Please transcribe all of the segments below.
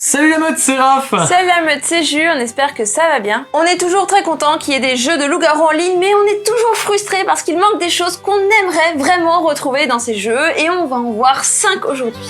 Salut la meute, c'est Raph. Salut la meute, c'est Jus, on espère que ça va bien. On est toujours très content qu'il y ait des jeux de loup-garou en ligne, mais on est toujours frustré parce qu'il manque des choses qu'on aimerait vraiment retrouver dans ces jeux, et on va en voir 5 aujourd'hui.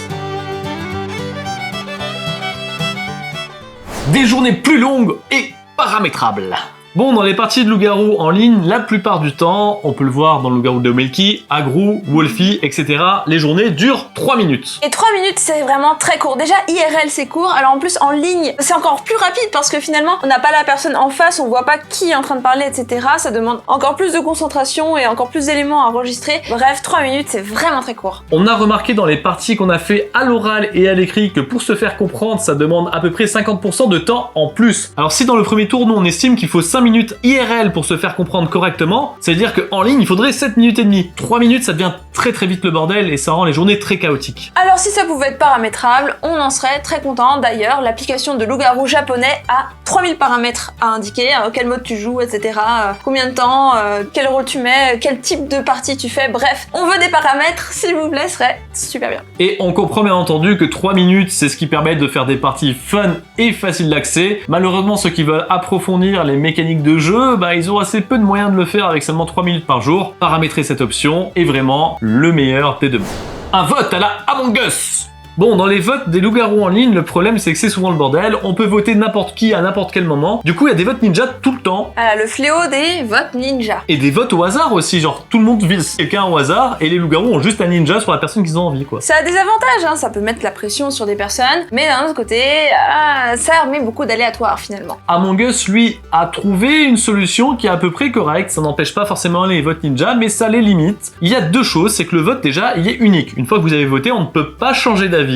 Des journées plus longues et paramétrables. Bon, dans les parties de loup-garou en ligne, la plupart du temps, on peut le voir dans le loup-garou de Melky, Agrou, Wolfie, etc. Les journées durent 3 minutes. Et 3 minutes, c'est vraiment très court. Déjà, IRL, c'est court. Alors en plus, en ligne, c'est encore plus rapide parce que finalement, on n'a pas la personne en face, on voit pas qui est en train de parler, etc. Ça demande encore plus de concentration et encore plus d'éléments à enregistrer. Bref, 3 minutes, c'est vraiment très court. On a remarqué dans les parties qu'on a fait à l'oral et à l'écrit que pour se faire comprendre, ça demande à peu près 50% de temps en plus. Alors si dans le premier tour, nous on estime qu'il faut 5 minutes IRL pour se faire comprendre correctement, c'est-à-dire qu'en ligne, il faudrait 7 minutes et demie. 3 minutes, ça devient très vite le bordel et ça rend les journées très chaotiques. Alors si ça pouvait être paramétrable, on en serait très content. D'ailleurs, l'application de loup-garou japonais a 3000 paramètres à indiquer, quel mode tu joues, etc. Combien de temps, quel rôle tu mets, quel type de partie tu fais, bref. On veut des paramètres, s'il vous plaît, ce serait super bien. Et on comprend bien entendu que 3 minutes, c'est ce qui permet de faire des parties fun et faciles d'accès. Malheureusement, ceux qui veulent approfondir les mécaniques de jeu, ils ont assez peu de moyens de le faire avec seulement 3 minutes par jour. Paramétrer cette option est vraiment le meilleur des deux. Un vote à la Among Us. Bon, dans les votes des loups-garous en ligne, le problème c'est que c'est souvent le bordel, on peut voter n'importe qui à n'importe quel moment, du coup il y a des votes ninja tout le temps. Le fléau des votes ninja. Et des votes au hasard aussi, genre tout le monde vise quelqu'un au hasard, et les loups-garous ont juste un ninja sur la personne qu'ils ont envie, quoi. Ça a des avantages, ça peut mettre la pression sur des personnes, mais d'un autre côté, ça met beaucoup d'aléatoires finalement. Among Us, lui, a trouvé une solution qui est à peu près correcte, ça n'empêche pas forcément les votes ninja, mais ça les limite. Il y a deux choses, c'est que le vote déjà, il est unique. Une fois que vous avez voté, on ne peut pas changer d'avis.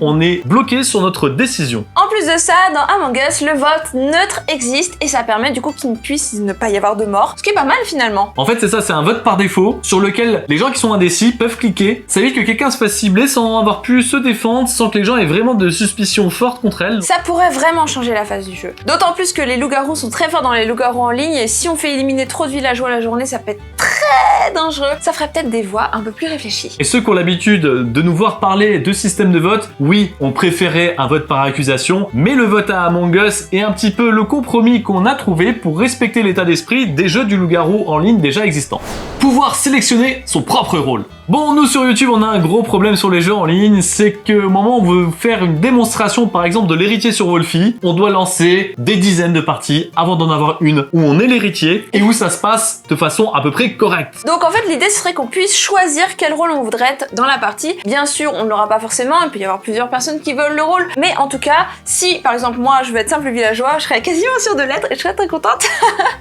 On est bloqué sur notre décision. En plus de ça, dans Among Us, le vote neutre existe et ça permet du coup qu'il ne puisse ne pas y avoir de mort, ce qui est pas mal finalement. En fait, c'est ça, c'est un vote par défaut sur lequel les gens qui sont indécis peuvent cliquer. Ça évite que quelqu'un se fasse cibler sans avoir pu se défendre, sans que les gens aient vraiment de suspicions fortes contre elle. Ça pourrait vraiment changer la face du jeu. D'autant plus que les loups-garous sont très forts dans les loups-garous en ligne et si on fait éliminer trop de villageois la journée, ça peut être très dangereux. Ça ferait peut-être des voix un peu plus réfléchies. Et ceux qui ont l'habitude de nous voir parler de système de vote, oui, on préférait un vote par accusation, mais le vote à Among Us est un petit peu le compromis qu'on a trouvé pour respecter l'état d'esprit des jeux du loup-garou en ligne déjà existants. Pouvoir sélectionner son propre rôle. Bon, nous sur YouTube, on a un gros problème sur les jeux en ligne, c'est qu'au moment où on veut faire une démonstration, par exemple, de l'héritier sur Wolfie, on doit lancer des dizaines de parties avant d'en avoir une où on est l'héritier et où ça se passe de façon à peu près correcte. Donc en fait, l'idée serait qu'on puisse choisir quel rôle on voudrait être dans la partie. Bien sûr, on ne l'aura pas forcément, il peut y avoir plusieurs personnes qui veulent le rôle, mais en tout cas, si par exemple moi je veux être simple villageois, je serais quasiment sûre de l'être et je serais très contente.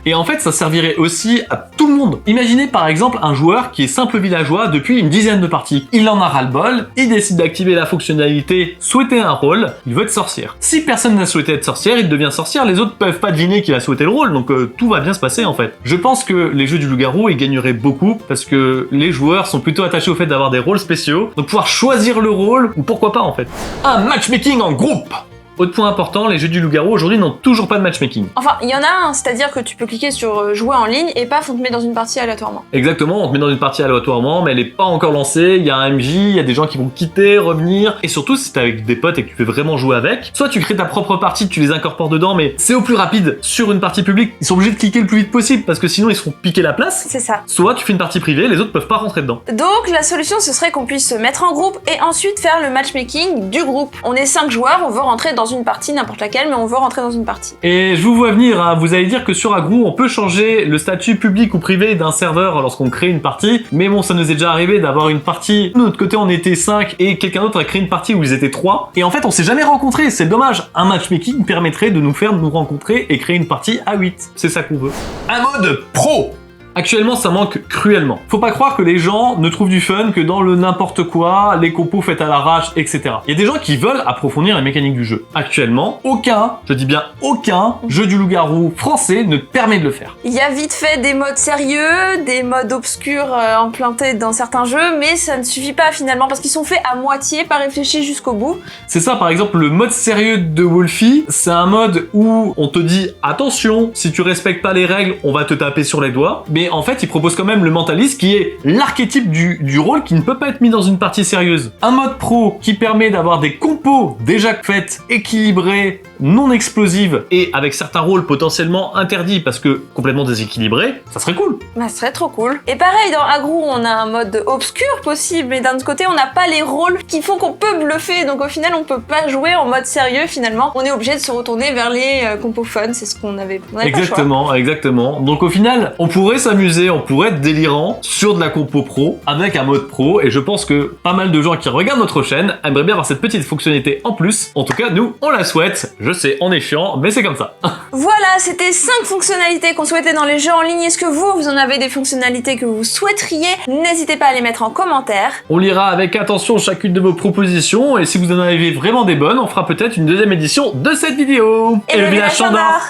Et en fait, ça servirait aussi à tout le monde. Imaginez par exemple un joueur qui est simple villageois depuis une dizaine de parties. Il en a ras-le-bol, il décide d'activer la fonctionnalité souhaiter un rôle, il veut être sorcière. Si personne n'a souhaité être sorcière, il devient sorcière, les autres peuvent pas deviner qu'il a souhaité le rôle, donc tout va bien se passer en fait. Je pense que les jeux du loup-garou, ils gagneraient beaucoup parce que les joueurs sont plutôt attachés au fait d'avoir des rôles spéciaux, donc pouvoir choisir le rôle, ou pourquoi pas en fait. Un matchmaking en groupe. Autre point important, les jeux du loup-garou aujourd'hui n'ont toujours pas de matchmaking. Enfin, il y en a un, c'est-à-dire que tu peux cliquer sur jouer en ligne et paf, on te met dans une partie aléatoirement. Exactement, on te met dans une partie aléatoirement, mais elle est pas encore lancée, il y a un MJ, il y a des gens qui vont quitter, revenir, et surtout si t'es avec des potes et que tu veux vraiment jouer avec, soit tu crées ta propre partie, tu les incorpores dedans, mais c'est au plus rapide sur une partie publique, ils sont obligés de cliquer le plus vite possible, parce que sinon ils se font piquer la place. C'est ça. Soit tu fais une partie privée, les autres peuvent pas rentrer dedans. Donc la solution ce serait qu'on puisse se mettre en groupe et ensuite faire le matchmaking du groupe. On est 5 joueurs, on veut rentrer dans une partie, n'importe laquelle, mais on veut rentrer dans une partie. Et je vous vois venir, hein, vous allez dire que sur Agrou, on peut changer le statut public ou privé d'un serveur lorsqu'on crée une partie, mais bon, ça nous est déjà arrivé d'avoir une partie, de notre côté on était 5 et quelqu'un d'autre a créé une partie où ils étaient 3, et en fait on s'est jamais rencontrés, c'est dommage. Un matchmaking permettrait de nous faire nous rencontrer et créer une partie à 8, c'est ça qu'on veut. Un mode pro. Actuellement, ça manque cruellement. Faut pas croire que les gens ne trouvent du fun que dans le n'importe quoi, les compos faits à l'arrache, etc. Il y a des gens qui veulent approfondir la mécanique du jeu. Actuellement, aucun, je dis bien aucun, jeu du loup-garou français ne permet de le faire. Il y a vite fait des modes sérieux, des modes obscurs implantés dans certains jeux, mais ça ne suffit pas finalement parce qu'ils sont faits à moitié, pas réfléchis jusqu'au bout. C'est ça, par exemple, le mode sérieux de Wolfie, c'est un mode où on te dit attention, si tu respectes pas les règles, on va te taper sur les doigts. Mais mais en fait, il propose quand même le mentaliste qui est l'archétype du rôle qui ne peut pas être mis dans une partie sérieuse. Un mode pro qui permet d'avoir des compos déjà faites, équilibrées, non explosives et avec certains rôles potentiellement interdits parce que complètement déséquilibrés, ça serait cool. Bah, ce serait trop cool. Et pareil, dans Agrou, on a un mode obscur possible, mais d'un autre côté, on n'a pas les rôles qui font qu'on peut bluffer, donc au final, on peut pas jouer en mode sérieux finalement. On est obligé de se retourner vers les compos fun, c'est ce qu'on avait. Exactement, exactement. Donc au final, on pourrait s'amuser, on pourrait être délirant sur de la compo pro avec un mode pro, et je pense que pas mal de gens qui regardent notre chaîne aimeraient bien avoir cette petite fonctionnalité en plus. En tout cas, nous, on la souhaite. Je sais, on est chiant, mais c'est comme ça. Voilà, c'était 5 fonctionnalités qu'on souhaitait dans les jeux en ligne. Est-ce que vous en avez des fonctionnalités que vous souhaiteriez? N'hésitez pas à les mettre en commentaire. On lira avec attention chacune de vos propositions, et si vous en avez vraiment des bonnes, on fera peut-être une deuxième édition de cette vidéo. Et le village Chandor.